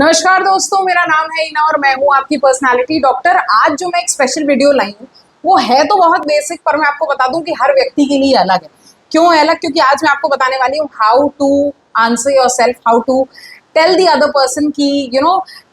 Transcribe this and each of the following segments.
नमस्कार दोस्तों, मेरा नाम है ईना और मैं हूँ आपकी पर्सनालिटी डॉक्टर। आज जो मैं एक स्पेशल वीडियो लाई हूँ वो है तो बहुत बेसिक, पर मैं आपको बता दूं कि हर व्यक्ति के लिए अलग है। क्यों अलग? क्योंकि आज मैं आपको बताने वाली हूँ how to answer yourself, how to tell the other person की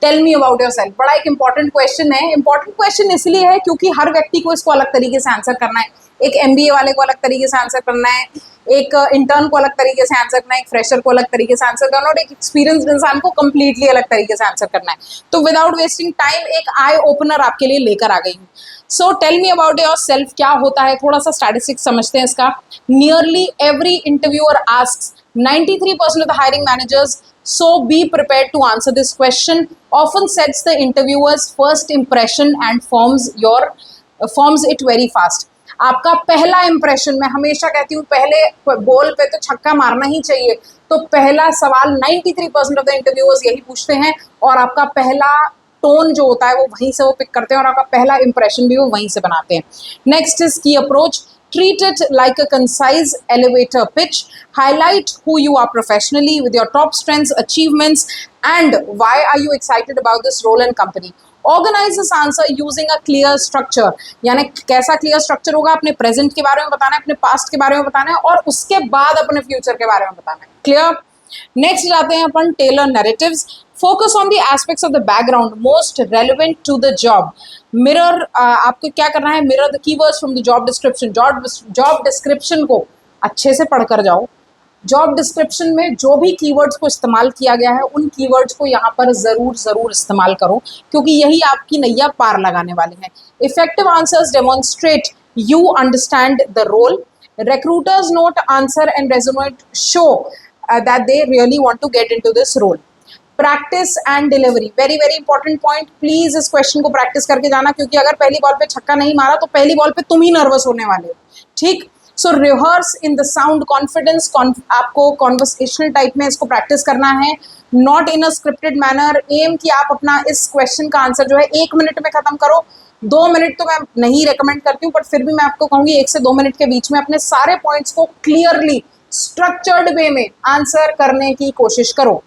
tell me about yourself. बड़ा एक इंपॉर्टेंट क्वेश्चन है। इंपॉर्टेंट क्वेश्चन इसलिए है क्योंकि हर व्यक्ति को इसको अलग तरीके से आंसर करना है। एक एमबीए वाले को अलग तरीके से आंसर करना है, एक इंटर्न को अलग तरीके से आंसर करना है, एक फ्रेशर को अलग तरीके से आंसर करना है और एक एक्सपीरियंस्ड इंसान को कंप्लीटली अलग तरीके से आंसर करना है। तो विदाउट वेस्टिंग टाइम एक आई ओपनर आपके लिए लेकर आ गई हूँ। So tell me about yourself क्या होता है, थोड़ा सा स्टैटिस्टिक्स समझते हैं इसका। Nearly every interviewer asks 93% of the hiring managers, so be prepared to answer this question, often sets the interviewer's first impression and forms it very fast. आपका पहला इंप्रेशन, मैं हमेशा कहती हूँ पहले बॉल पे तो छक्का मारना ही चाहिए। तो पहला सवाल 93% ऑफ द इंटरव्यूअर्स यही पूछते हैं और आपका पहला टोन जो होता है वो वहीं से वो पिक करते हैं और आपका पहला इंप्रेशन भी वो वहीं से बनाते हैं। नेक्स्ट इज की approach. Treat it like a concise elevator pitch. Highlight who you are professionally with your top strengths, achievements, and why are you excited about this role and company. Organize this answer using a clear structure. यानी कैसा clear structure होगा? अपने present के बारे में बताना है, अपने पास्ट के बारे में बताना है और उसके बाद अपने फ्यूचर के बारे में बताना है। क्लियर? नेक्स्ट जाते हैं अपन tailor narratives. Focus on the aspects of the background most relevant to the job. Mirror, आपको क्या करना है? Mirror the keywords from the job description. Job description को अच्छे से पढ़कर जाओ। जॉब डिस्क्रिप्शन में जो भी कीवर्ड्स को इस्तेमाल किया गया है उन कीवर्ड्स को यहाँ पर ज़रूर इस्तेमाल करो, क्योंकि यही आपकी नैया पार लगाने वाले हैं। Effective answers demonstrate you understand the role. Recruiters note answer and resonate show that they really want to get into this role. Practice and delivery, very important point. Please इस क्वेश्चन को प्रैक्टिस करके जाना, क्योंकि अगर पहली ball पे छक्का नहीं मारा तो पहली बॉल पे तुम ही नर्वस होने वाले हो। ठीक? So rehearse in the sound confidence. आपको कॉन्वर्सेशनल टाइप में इसको प्रैक्टिस करना है, not in a scripted manner. एम कि आप अपना इस क्वेश्चन का आंसर जो है 1 मिनट में खत्म करो। 2 मिनट तो मैं नहीं रिकमेंड करती हूँ, बट फिर भी मैं आपको कहूँगी 1 से 2 मिनट के बीच में अपने सारे पॉइंट्स को क्लियरली स्ट्रक्चर्ड वे में आंसर करने की कोशिश करो।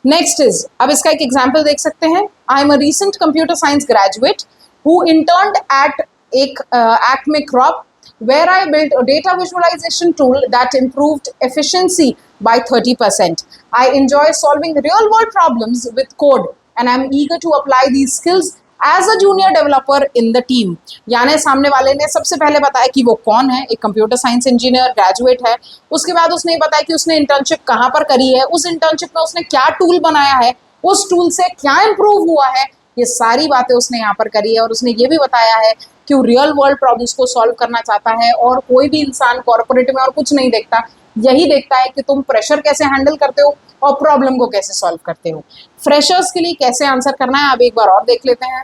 नेक्स्ट इज, अब इसका एक एग्जाम्पल देख सकते हैं। I am a recent computer science graduate who interned at Acme Crop, where I built a data visualization tool that improved efficiency by 30%. I enjoy solving real world problems with code and I'm eager to apply these skills as a junior developer in the team. यानी सामने वाले ने सबसे पहले बताया कि वो कौन है, एक कंप्यूटर साइंस इंजीनियर ग्रेजुएट है। उसके बाद उसने ये बताया कि उसने इंटर्नशिप कहाँ पर करी है, उस इंटर्नशिप में उसने क्या टूल बनाया है, उस टूल से क्या इम्प्रूव हुआ है, ये सारी बातें उसने यहाँ पर करी है। और उसने ये भी बताया है कि वो रियल वर्ल्ड प्रॉब्लम्स को सॉल्व करना चाहता है और कोई भी इंसान कॉर्पोरेट में और कुछ नहीं देखता, यही देखता है कि तुम प्रेशर कैसे हैंडल करते हो और प्रॉब्लम को कैसे सॉल्व करते हो। फ्रेशर्स के लिए कैसे आंसर करना है आप एक बार और देख लेते हैं।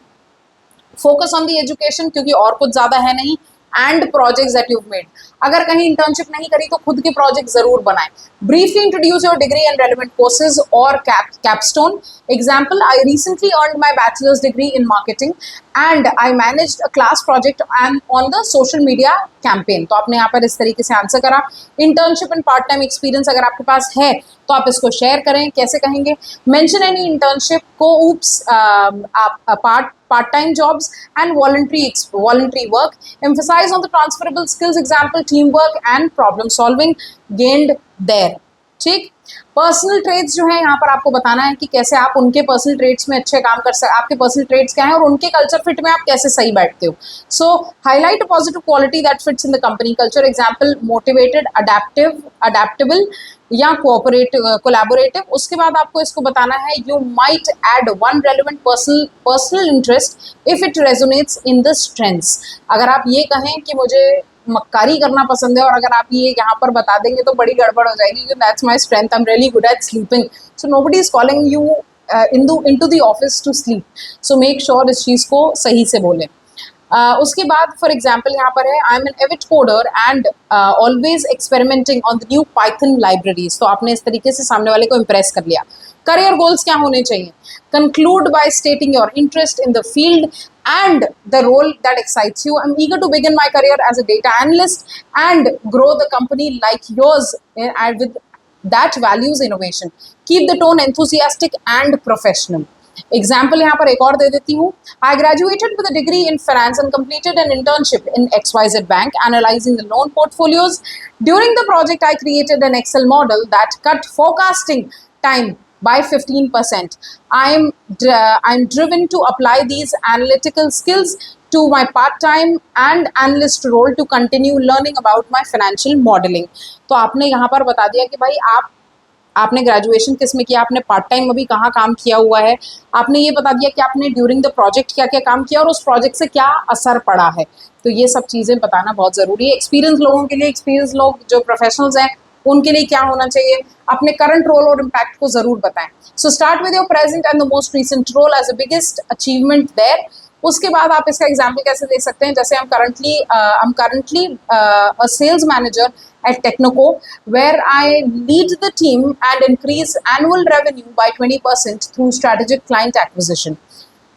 फोकस ऑन द एजुकेशन, क्योंकि और कुछ ज्यादा है नहीं, and projects that you've made. अगर कहीं इंटर्नशिप नहीं करी तो खुद के प्रोजेक्ट जरूर बनाएं। Briefly introduce your degree and relevant courses और capstone. Example, I recently earned my bachelor's degree in marketing and I managed a class project and on the social media campaign. तो आपने यहाँ पर इस तरीके से आंसर करा। Internship and part time experience अगर आपके पास है तो आप इसको शेयर करें। कैसे कहेंगे? मेंशन एनी इंटर्नशिप को oops part-time jobs and voluntary work. Emphasize on the transferable skills, example teamwork and problem solving gained there. ठीक? पर्सनल ट्रेड्स जो है यहाँ पर आपको बताना है कि कैसे आप उनके पर्सनल ट्रेड्स में अच्छे काम कर सकते, आपके पर्सनल ट्रेड्स क्या हैं और उनके कल्चर फिट में आप कैसे सही बैठते हो। So highlight a positive quality that fits in the company culture, example motivated, adaptable या कोलैबोरेटिव। उसके बाद आपको इसको बताना है you might add one relevant personal interest if it resonates in the strengths. अगर आप ये कहें कि मुझे मक्कारी करना पसंद है और अगर आप ये यहाँ पर बता देंगे तो बड़ी गड़बड़ हो जाएगी, that's my strength, I am really good at sleeping, so nobody is calling you into the office to sleep. So make sure इस चीज़ को सही से बोलें। उसके बाद फॉर एग्जाम्पल यहाँ पर है I am an avid coder and always experimenting on the new Python libraries. तो आपने इस तरीके से सामने वाले को इम्प्रेस कर लिया। करियर गोल्स क्या होने चाहिए? Conclude bye स्टेटिंग your interest in the field and the role that excites you. I'm eager to begin my career as a data analyst and grow the company like yours with that values innovation. Keep the tone enthusiastic and professional. Example यहाँ पर एक और दे देती हूँ. I graduated with a degree in finance and completed an internship in XYZ Bank analyzing the loan portfolios. During the project, I created an Excel model that cut forecasting time by 15%. I'm driven to apply these analytical skills to my part-time and analyst role to continue learning about my financial modeling. तो आपने यहाँ पर बता दिया कि भाई आपने graduation किस में किया, आपने पार्ट टाइम अभी कहाँ काम किया हुआ है, आपने ये बता दिया कि आपने ड्यूरिंग द प्रोजेक्ट क्या क्या काम किया और उस प्रोजेक्ट से क्या असर पड़ा है. तो ये सब चीज़ें बताना बहुत ज़रूरी है. एक्सपीरियंस लोगों के लिए, एक्सपीरियंस लोग जो प्रोफेशनल्स हैं उनके लिए क्या होना चाहिए, अपने करंट रोल और इम्पैक्ट को ज़रूर बताएं. So start with your present and the most recent role as a biggest achievement there. उसके बाद आप इसका एग्जाम्पल कैसे दे सकते हैं, जैसे I'm currently a sales manager at Technoco, where I lead the team and increase annual revenue by 20% through strategic client acquisition.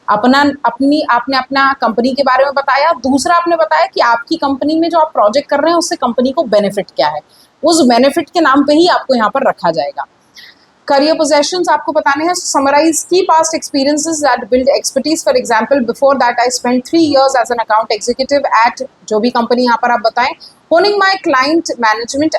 आपने अपना कंपनी के बारे में बताया. दूसरा आपने बताया कि आपकी कंपनी में जो आप प्रोजेक्ट कर रहे हैं उससे कंपनी को बेनिफिट क्या है. उस बेनिफिट के नाम पे ही आपको यहाँ पर रखा जाएगा. करियर पोजेशंस आपको बताने हैं. Summarise key past experiences that build expertise. For example, before that I spend 3 years as an account executive at जो भी कंपनी यहाँ पर आप बताएं. Honing my client management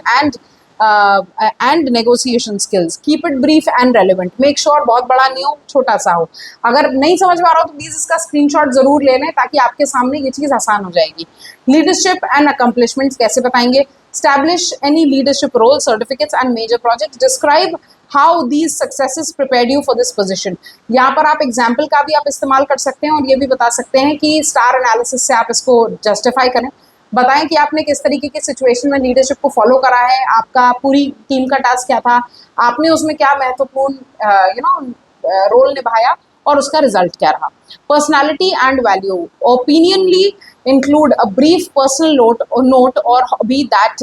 and negotiation skills. Keep it brief and relevant. Make sure बहुत बड़ा नहीं हो, छोटा सा हो. अगर नहीं समझ में आ रहा हो तो प्लीज़ इसका स्क्रीनशॉट जरूर ले लें ताकि आपके सामने ये चीज़ आसान हो जाएगी. लीडरशिप एंड अकम्पलिशमेंट्स कैसे बताएंगे. Establish any leadership role, certificates and major projects. Describe how these successes prepared you for this position. यहाँ पर आप एग्जाम्पल का भी आप इस्तेमाल कर सकते हैं और ये भी बता सकते हैं कि स्टार एनालिसिस से आप इसको जस्टिफाई करें. बताएं कि आपने किस तरीके की सिचुएशन में लीडरशिप को फॉलो करा है, आपका पूरी टीम का टास्क क्या था, आपने उसमें क्या महत्वपूर्ण रोल निभाया और उसका रिजल्ट क्या रहा. Personality and value. Optionally include a brief personal note or hobby that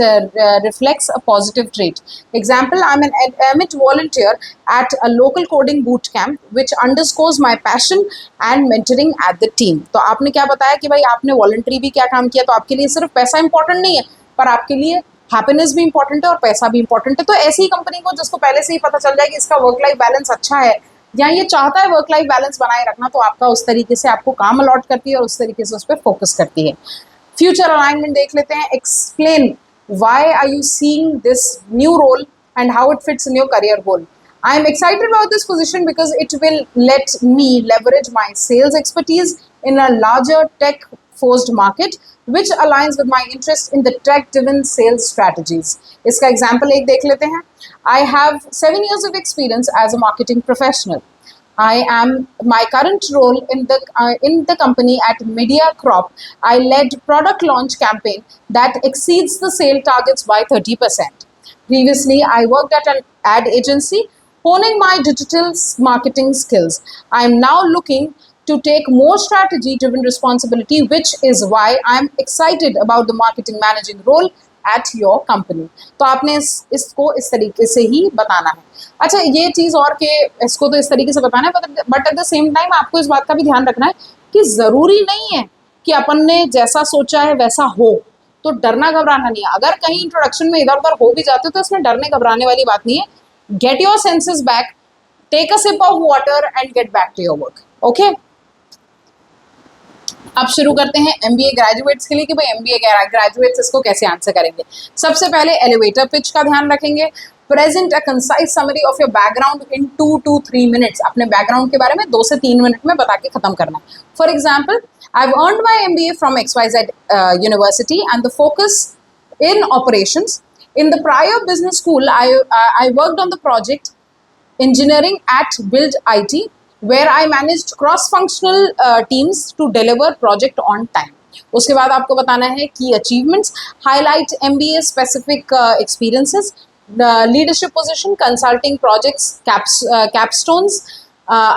reflects a positive trait. Example, I'm an Amit volunteer at a local coding boot camp which underscores my passion and mentoring at the team. तो आपने क्या बताया कि भाई आपने voluntary भी क्या काम किया. तो आपके लिए सिर्फ पैसा इंपॉर्टेंट नहीं है पर आपके लिए हैप्पीनेस भी इंपॉर्टेंट है और पैसा भी इंपॉर्टेंट है. तो ऐसी कंपनी को जिसको पहले से ही पता चल जाए कि इसका वर्क लाइफ बैलेंस अच्छा है या ये चाहता है वर्क लाइफ बैलेंस बनाए रखना, तो आपका उस तरीके से आपको काम अलॉट करती है और उस तरीके से उस पर फोकस करती है. फ्यूचर अलाइनमेंट देख लेते हैं. Explain why are you seeing this new role and how it fits in your career goal. I am excited about this position because it will let me leverage my sales expertise in a larger tech forced market which aligns with my interest in the tech driven sales strategies. इसका example एक देख लेते हैं. I have 7 years of experience as a marketing professional. My current role in the company at MediaCrop. I led product launch campaign that exceeds the sale targets by 30%. Previously, I worked at an ad agency, honing my digital marketing skills. I am now looking to take more strategy-driven responsibility, which is why I am excited about the marketing managing role at your company. तो आपने इसको इस तरीके से ही बताना है. अच्छा, ये चीज़ और कि इसको तो इस तरीके से बताना है, but at the same time आपको इस बात का भी ध्यान रखना है कि ज़रूरी नहीं है कि अपन ने जैसा सोचा है वैसा हो. तो डरना घबराना नहीं है. अगर कहीं इंट्रोडक्शन में इधर उधर हो भी जाते हो तो इसमें डरने घबराने वाली बात नहीं है. Get your senses back, take a sip of water and get back to your work. Okay, अब शुरू करते हैं MBA ग्रेजुएट्स के लिए कि भाई MBA ग्रेजुएट्स इसको कैसे आंसर करेंगे. सबसे पहले एलिवेटर पिच का ध्यान रखेंगे. Present a concise summary of your background in 2 to 3 minutes. अपने बैकग्राउंड के बारे में 2 से 3 मिनट में बता के खत्म करना है. For example, I have earned my MBA from XYZ university and the focus in operations. In the prior business school I worked on the project engineering at Build IT, where I managed cross-functional teams to deliver project on time. उसके बाद आपको बताना है key achievements, highlight MBA specific experiences, the leadership position, consulting projects, capstones,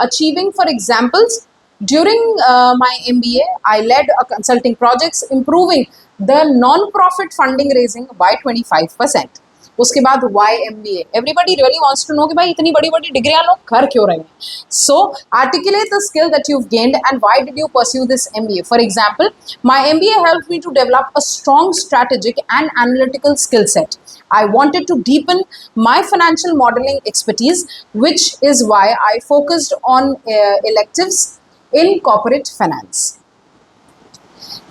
achieving. For examples, during my MBA, I led a consulting projects improving the non-profit funding raising by 25%. उसके बाद why MBA, everybody really wants to know कि भाई इतनी बड़ी बड़ी डिग्रियां लोग कर क्यों रहे हैं. So articulate the skill that you've gained and why did you pursue this MBA. For example, my MBA helped me to develop a strong strategic and analytical skill set. I wanted to deepen my financial modeling expertise, which is why I focused on electives in corporate finance.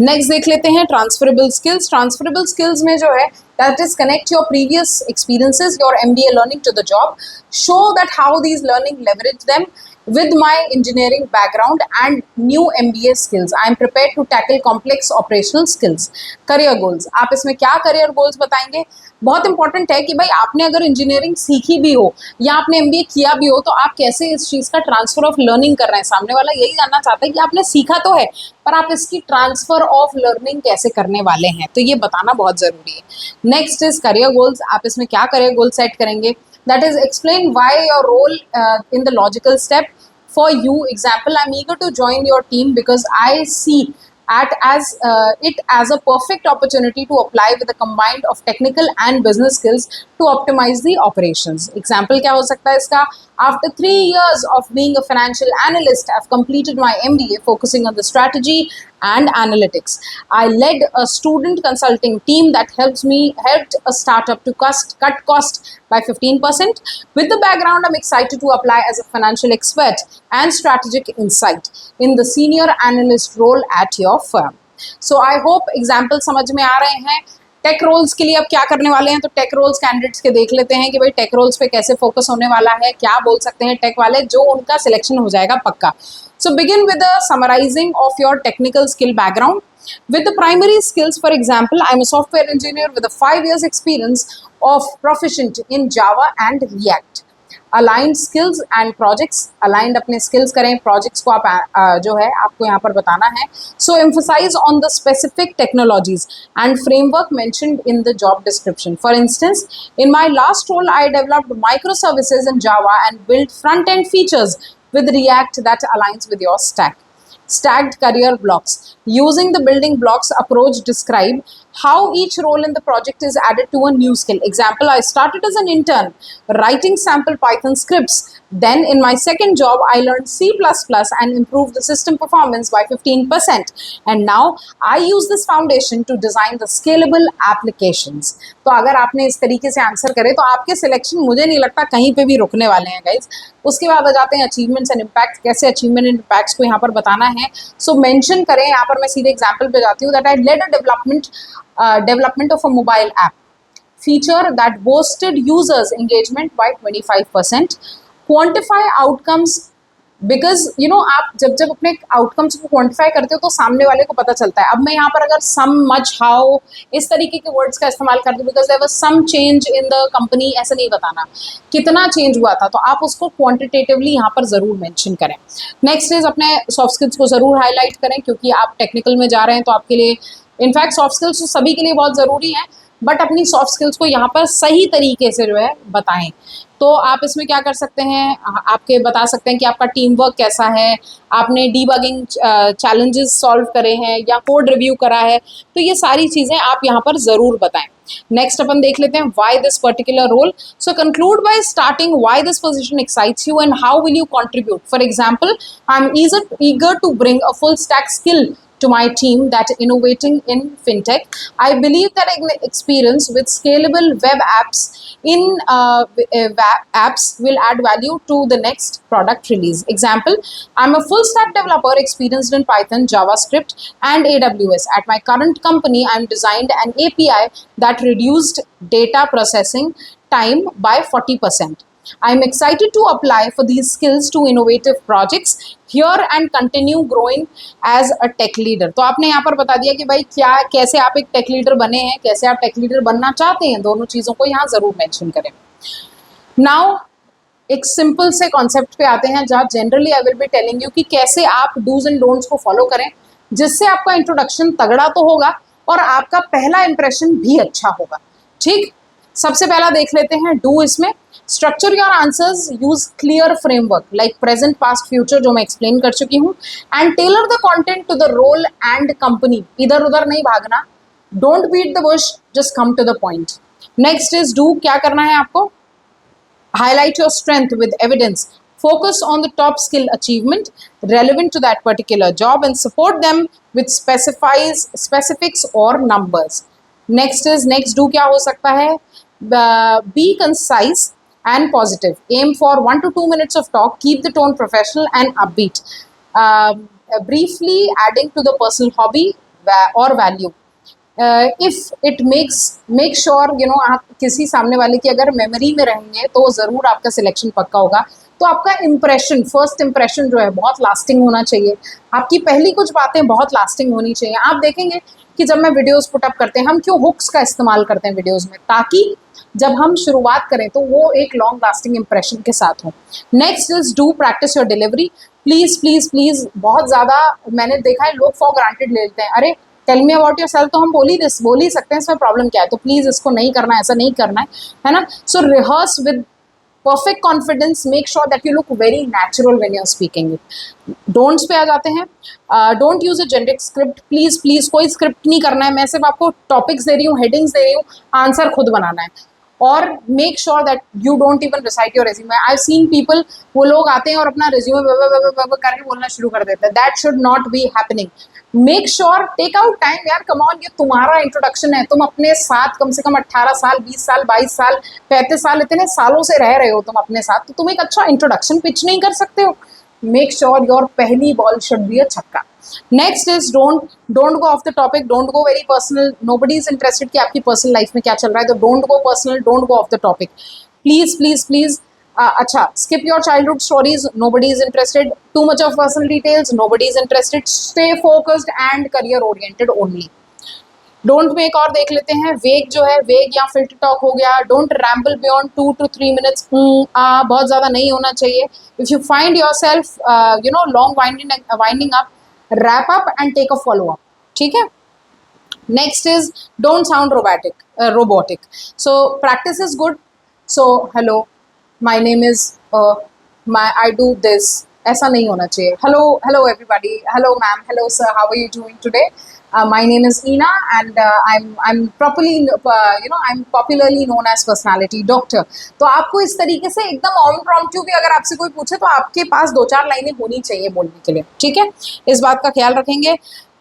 Next देख लेते हैं transferable skills. Transferable skills में जो है that is connect your previous experiences, your MBA learning to the job, show that how these learning leverage them with my engineering background and new MBA skills. I am prepared to tackle complex operational skills. Career goals, आप इसमें क्या career goals बताएंगे? बहुत important है कि भाई आपने अगर इंजीनियरिंग सीखी भी हो या आपने MBA किया भी हो तो आप कैसे इस चीज़ का ट्रांसफर ऑफ लर्निंग कर रहे हैं. सामने वाला यही जानना चाहता है कि आपने सीखा तो है पर आप इसकी ट्रांसफर ऑफ लर्निंग कैसे करने वाले हैं, तो ये बताना बहुत ज़रूरी है. Next is career goals. आप इसमें क्या करियर गोल सेट करेंगे? That is, explain why your role in the logical step for you. Example, I'm eager to join your team because I see it as a perfect opportunity to apply with a combined of technical and business skills to optimize the operations. Example क्या हो सकता है इसका? After 3 years of being a financial analyst, I've completed my MBA focusing on the strategy and analytics. I led a student consulting team that helped a startup to cut cost by 15%. With the background, I'm excited to apply as a financial expert and strategic insight in the senior analyst role at your firm. So I hope example समझ में आ रहे हैं. Take roles के लिए अब क्या करने वाले हैं, तो टेक रोल्स कैंडिडेट्स के देख लेते हैं कि भाई टेक रोल्स पे कैसे फोकस होने वाला है, क्या बोल सकते हैं टेक वाले, जो उनका सिलेक्शन हो जाएगा पक्का. So begin with the summarising of your technical skill background. With the primary skills, for example, I'm a software engineer with a 5 years experience of proficient in Java and React. Aligned skills and projects, aligned अपने skills करें, projects को आप जो है आपको यहाँ पर बताना है. So emphasize on the specific technologies and framework mentioned in the job description. For instance, in my last role, I developed microservices in Java and built front-end features with React that aligns with your stack. Stacked career blocks. Using the building blocks approach, describe how each role in the project is added to a new skill. Example, I started as an intern writing sample Python scripts. Then in my second job, I learned C++ and improved the system performance by 15%. And now I use this foundation to design the scalable applications. तो अगर आपने इस तरीके से answer करे तो आपके selection मुझे नहीं लगता कहीं पे भी रुकने वाले हैं गाइज. उसके बाद आ जाते हैं अचीवमेंट्स एंड इम्पैक्ट. कैसे अचीवमेंट एंड इम्पैक्ट्स को यहाँ पर बताना है. सो मेंशन करें, यहाँ पर मैं सीधे एग्जांपल पे जाती हूँ. That I led a development of a mobile app feature that boosted users engagement by 25%. Quantify outcomes because you know आप जब अपने आउटकम्स को क्वान्टिफाई करते हो तो सामने वाले को पता चलता है. अब मैं यहाँ पर अगर सम, मच, हाउ इस तरीके के वर्ड्स का इस्तेमाल करती हूँ because there was some change in the company, ऐसा नहीं बताना कितना चेंज हुआ था, तो आप उसको क्वांटिटेटिवली यहाँ पर ज़रूर मेंशन करें. नेक्स्ट इज अपने सॉफ्ट स्किल्स को ज़रूर हाईलाइट करें क्योंकि आप टेक्निकल में जा रहे हैं तो आपके लिए इनफैक्ट सॉफ्ट स्किल्स तो सभी के लिए बहुत ज़रूरी है, बट अपनी सॉफ्ट स्किल्स को यहाँ पर सही तरीके से जो है बताएं. तो आप इसमें क्या कर सकते हैं, आपके बता सकते हैं कि आपका टीम वर्क कैसा है, आपने डीबगिंग चैलेंजेस सॉल्व करे हैं या कोड रिव्यू करा है, तो ये सारी चीज़ें आप यहाँ पर ज़रूर बताएं. नेक्स्ट अपन देख लेते हैं why this particular role. So conclude by starting why this position excites you and how will you contribute. For example, I am eager to bring a full stack skill to my team that innovating in fintech. I believe that experience with scalable web apps will add value to the next product release. Example, I'm a full stack developer experienced in Python, JavaScript and AWS. At my current company, I'm designed an API that reduced data processing time by 40%. I'm excited to apply for these skills to innovative projects here and continue growing as a tech leader. तो आपने यहाँ पर बता दिया कि भाई क्या कैसे आप एक टेक लीडर बने हैं, कैसे आप टेक लीडर बनना चाहते हैं, दोनों चीज़ों को यहाँ ज़रूर मेंशन करें. नाउ एक सिंपल से कॉन्सेप्ट पे आते हैं जहाँ generally I will be telling you कि कैसे आप डूज एंड डोंट्स को फॉलो करें जिससे आपका इंट्रोडक्शन तगड़ा तो होगा और आपका पहला इंप्रेशन भी अच्छा होगा. ठीक, सबसे पहला देख लेते हैं डू. इसमें structure your answers, use clear framework like present, past, future जो मैं एक्सप्लेन कर चुकी हूँ, and tailor the content to the role and company. इधर उधर नहीं भागना, don't beat the bush, just come to the point. Next is do, क्या करना है आपको, highlight your strength with evidence, focus on the top skill achievement relevant to that particular job and support them with specifics or numbers. Next do क्या हो सकता है, be concise and positive, aim for 1 to 2 minutes of talk, keep the tone professional and upbeat, briefly adding to the personal hobby or value. If it make sure आप किसी सामने वाले की अगर मेमोरी में रहेंगे तो ज़रूर आपका सिलेक्शन पक्का होगा। तो आपका इम्प्रेशन, फर्स्ट इम्प्रेशन जो है बहुत लास्टिंग होना चाहिए, आपकी पहली कुछ बातें बहुत लास्टिंग होनी चाहिए। आप देखेंगे कि जब मैं वीडियोस पुटअप करते हैं, हम क्यों हुक्स का इस्तेमाल करते हैं वीडियोस में, ताकि जब हम शुरुआत करें तो वो एक लॉन्ग लास्टिंग इंप्रेशन के साथ हो। Next is do practice your delivery, please please please. बहुत ज़्यादा मैंने देखा है लोग फॉर ग्रांटेड ले लेते हैं, अरे tell me about yourself तो हम बोल ही सकते हैं, इसमें प्रॉब्लम क्या है, तो प्लीज़ इसको नहीं करना है, ऐसा नहीं करना है ना। So rehearse with perfect confidence, make sure that you look very natural when you're speaking it. Don'ts पे आ जाते हैं, don't use a generic script, please कोई स्क्रिप्ट नहीं करना है, मैं सिर्फ आपको टॉपिक्स दे रही हूँ, हेडिंग्स दे रही हूँ, आंसर खुद बनाना है। और make sure that you don't even recite your resume. I seen people, वो लोग आते हैं और अपना रेज्यूमे करके बोलना शुरू कर देते हैं, that should not be happening. Make sure, take out time यार, कम ऑन, ये तुम्हारा इंट्रोडक्शन है, तुम अपने साथ कम से कम 18 साल 20 साल 22 साल 35 साल इतने सालों से रह रहे हो तुम अपने साथ, तो तुम एक अच्छा इंट्रोडक्शन पिच नहीं कर सकते हो। मेक श्योर योर पहली बॉल शुड बी अ छक्का। Next is don't go of the topic, don't go very personal, nobody is interested कि आपकी पर्सनल लाइफ में क्या चल रहा है, तो don't go personal, don't go of the topic, please please please. अच्छा, skip your childhood stories, nobody is interested. Too much of personal details, nobody is interested. Stay focused and career oriented only. Don't make, और देख लेते हैं वेग जो है, वेग या filter talk हो गया। Don't ramble beyond 2 to 3 minutes, बहुत ज़्यादा नहीं होना चाहिए। If you find yourself long winding up, wrap up and take a follow up, ठीक है। Next is don't sound robotic. So practice is good. So hello, my name is I do this, ऐसा नहीं होना चाहिए। hello everybody, hello ma'am, hello sir, how are you doing today? My name is Ina and I'm I'm popularly known as personality doctor। तो आपको इस तरीके से एकदम ऑन प्रॉम्प्टू भी अगर आपसे कोई पूछे तो आपके पास 2-4 लाइनें होनी चाहिए बोलने के लिए, ठीक है। इस बात का ख्याल रखेंगे।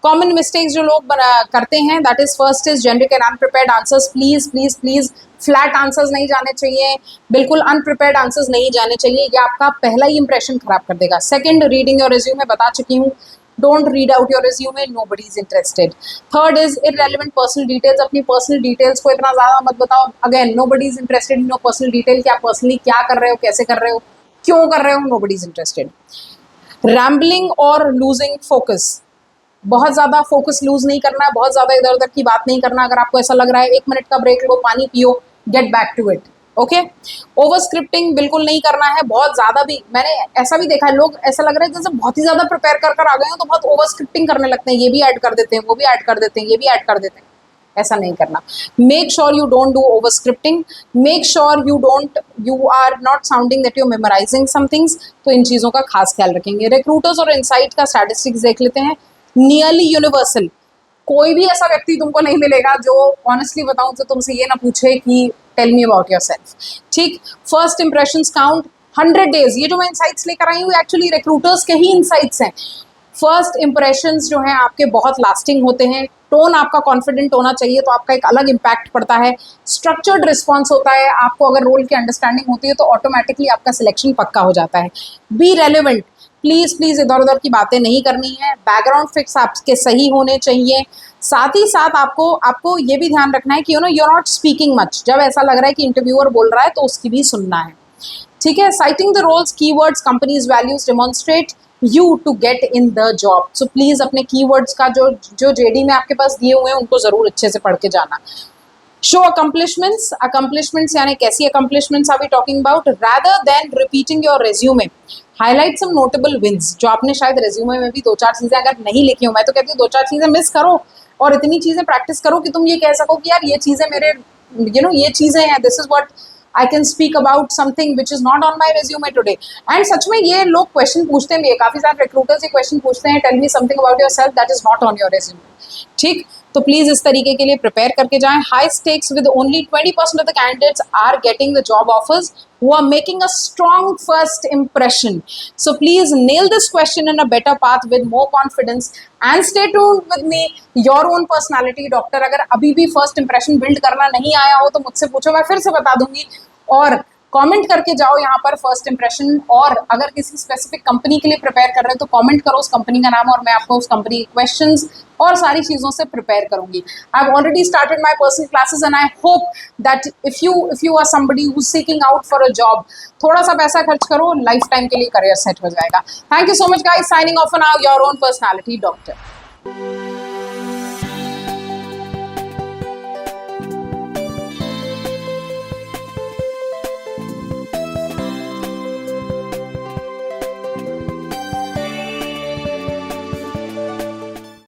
कॉमन मिस्टेक्स जो लोग करते हैं, that is first is generic and अनप्रिपेयर्ड answers, please please please flat answers नहीं जाने चाहिए, बिल्कुल अनप्रिपेयर्ड आंसर्स नहीं जाने चाहिए, ये आपका पहला ही इंप्रेशन खराब कर देगा। सेकंड, रीडिंग योर रिज्यूमे, बता चुकी हूँ, don't read out your resume, nobody is interested. Third is irrelevant personal details, अपनी पर्सनल डिटेल्स को इतना ज़्यादा मत बताओ, again nobody is interested in your personal detail, कि आप पर्सनली क्या कर रहे हो, कैसे कर रहे हो, क्यों कर रहे हो, नोबडी इज इंटरेस्टेड। रैम्बलिंग और लूजिंग फोकस, बहुत ज़्यादा फोकस लूज नहीं करना है, बहुत ज़्यादा इधर उधर की बात नहीं करना। अगर आपको ऐसा लग रहा है 1 मिनट का ब्रेक लो, पानी पियो, get back to it, okay. Over scripting बिल्कुल नहीं करना है, बहुत ज़्यादा भी। मैंने ऐसा भी देखा है, लोग ऐसा लग रहा है जैसे बहुत ही ज़्यादा प्रिपेयर कर आ गए हो तो बहुत ओवर स्क्रिप्टिंग करने लगते हैं, ये भी ऐड कर देते हैं, वो भी ऐड कर देते हैं, ये भी ऐड कर देते हैं, ऐसा नहीं करना। Make sure you don't do over scripting, make sure you are not sounding that you memorising some things, तो इन चीज़ों का खास ख्याल रखेंगे। रिक्रूटर्स और इनसाइट का स्टैटिस्टिक्स देख लेते हैं। नियरली यूनिवर्सल, कोई भी ऐसा व्यक्ति तुमको नहीं मिलेगा जो ऑनेस्टली बताऊं तो तुमसे ये ना पूछे कि टेल मी अबाउट योरसेल्फ, ठीक। फर्स्ट इंप्रेशंस काउंट, 100 डेज, ये जो मैं इनसाइट्स लेकर आई हूँ एक्चुअली रिक्रूटर्स के ही इनसाइट्स हैं। फर्स्ट इंप्रेशंस जो हैं आपके बहुत लास्टिंग होते हैं। टोन आपका कॉन्फिडेंट होना चाहिए तो आपका एक अलग इम्पैक्ट पड़ता है। स्ट्रक्चर्ड रिस्पॉन्स होता है, आपको अगर रोल की अंडरस्टैंडिंग होती है तो ऑटोमेटिकली आपका सिलेक्शन पक्का हो जाता है। बी रेलिवेंट, प्लीज़ प्लीज़ इधर उधर की बातें नहीं करनी है। बैकग्राउंड फिक्स आपके सही होने चाहिए। साथ ही साथ आपको ये भी ध्यान रखना है कि you are not speaking much. जब ऐसा लग रहा है कि इंटरव्यूअर बोल रहा है तो उसकी भी सुनना है, ठीक है। Citing the roles, keywords, companies values demonstrate you to get in the job. So please अपने कीवर्ड्स का जो जेडी में आपके पास दिए हुए हैं उनको ज़रूर अच्छे से पढ़ के जाना। शो अकम्पलिशमेंट्स यानी कैसी accomplishments are we talking about, rather than repeating your resume, highlight some notable wins. जो आपने शायद रेज्यूमे में भी 2-4 चीज़ें अगर नहीं लिखी हो, मैं तो कहती हूँ 2-4 चीज़ें मिस करो और इतनी चीज़ें प्रैक्टिस करो कि तुम ये कह सको कि यार ये चीज़ें मेरे ये चीज़ें हैं, this is what I can speak about something which is not on my resume today. And such में ये लोग क्वेश्चन पूछते हैं भी, काफ़ी सारे रिक्रूटर्स ये क्वेश्चन पूछते हैं, tell me something about yourself that is not on your resume, ठीक। तो प्लीज इस तरीके के लिए प्रिपेयर करके जाएं. High stakes with only 20% of the candidates are getting the job offers who are making a strong first impression. So please nail this question in a better path with more confidence and stay tuned with me, your own personality doctor. अगर अभी भी first impression build करना नहीं आया हो तो मुझसे पूछो, मैं फिर से बता दूंगी. और कमेंट करके जाओ यहाँ पर फर्स्ट इंप्रेशन, और अगर किसी स्पेसिफिक कंपनी के लिए प्रिपेयर कर रहे हो तो कमेंट करो उस कंपनी का नाम और मैं आपको उस कंपनी के क्वेश्चंस और सारी चीज़ों से प्रिपेयर करूंगी. I have already started my personal classes and I hope that if you are somebody who seeking out for a job, थोड़ा सा पैसा खर्च करो, लाइफ टाइम के लिए करियर सेट हो जाएगा. Thank you so much guys. Signing off now, your own personality doctor.